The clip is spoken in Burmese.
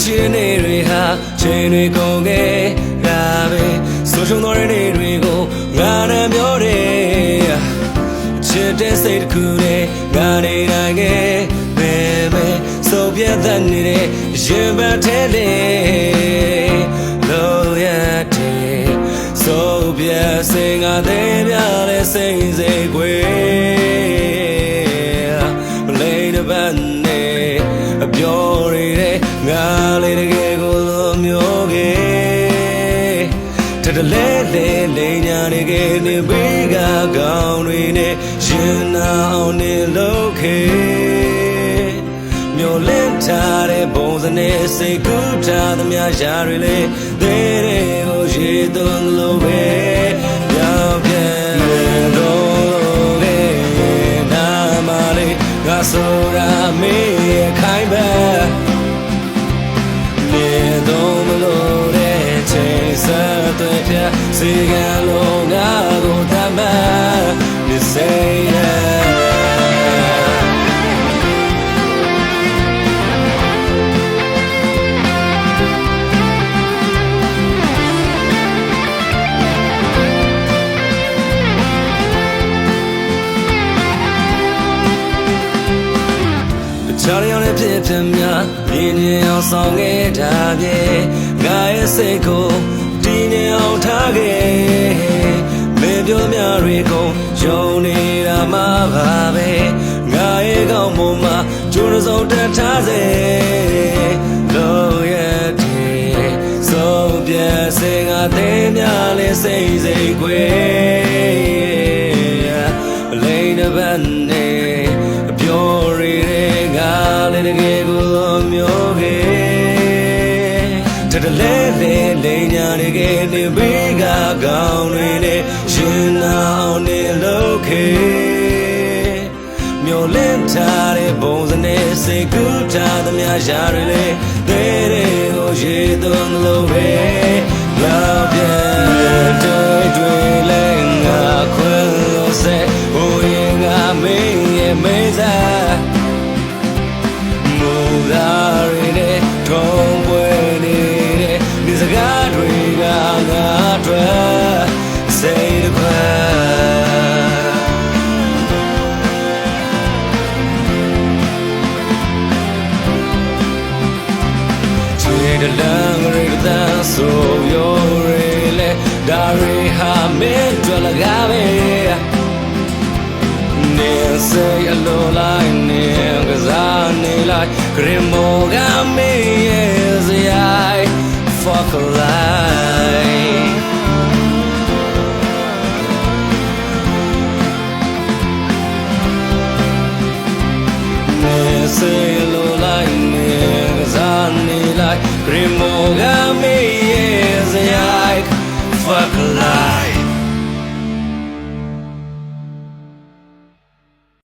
ရှိတဲ့နေတွေဟာချိန်တွေကုန်ခဲ့ဒါပဲဆိုရှုံတော်တဲ့နေတွေကိုငါနဲ့ပြောတယ်ချစ်တဲ့စိတ်တစ်ခုနဲ့ငါနေနိုင်ခဲ့ပဲဆိုပြတ်တဲ့နေတဲ့ရင်ပန်းထဲလေလို့ရတဲ့ဆိုပြတ်စင်ငါသေးပြတဲ့စိတ်စိတ်ကွယ်မလေးတဲ့ဘန်းနဲ့အပြောရတဲ့ငါလေးတကယ်ကိုလိုမျိုးခဲ့တတလဲလဲလိန်ညာနေခဲ့နေဘေးကကောင်းတွေနဲ့ရင်နာအောင်နေလို့ခဲ့မျိုးလင်းထားတဲ့ပုံစံနဲ့စိတ်ကူးထားသမျှရှားတွေလေသေးတယ်ကိုရေသွန်းလို့ပဲရောက်ပြန်တော့လေနာမလေးငါဆိုတာမေးခိုင်းပဲနေတော့မလို့တဲ့ချိန်ဆက်တဲ့ပြစေကလုံးငါကိုတမ်းနေစေရချားရောင်နဲ့ဖြစ်ဖြစ်များပြင်းပြင်းအောင်ဆောင်ခဲ့တာပြေငါရဲ့စိတ်ကိုတည်နေအောင်ထားခဲ့မေပြောများတွေကိုယုံနေတာမှပါပဲငါရဲ့ကောင်းမှုမှာကျိုးစုံတက်ထားစေလို့ရတဲ့ဆုံးပြစေငါသေးများလဲစိတ်စိတ်ကွယ်လိန်တဲ့ဘန်းနဲ့ပြောရတဲ့ငါလေးတကယ်ကိုမျိုးခဲ့တတလဲလဲလိန်ညာတကယ်နေဘေးကကောင်းတွေနဲ့ရင်နာအောင်နေလို့ခဲ့မျိုးလင်းထားတဲ့ပုံစံနဲ့စိတ်ကူးထားသမျှရှားတွေလေသေးတယ်ကိုရေသွန်းလို့ပဲရောက်ပြန်တွေ့လဲငါခွင့်လို့စေဟိုရင်ငါမင်းရဲ့မေးစားမူလာရတဲ့ထုံးပွဲနေတဲ့ဒီစကားတွေကငါတွေ့စိတ်ခွဲချွေတလန်းရတဲ့ဆိုရိုးရလေဒါရီဟာမဲတွေ့လကားပဲsay hello like near gazani like grimoga me yes I fuck alive say hello like near gazani like grimoga me yes I fuck alive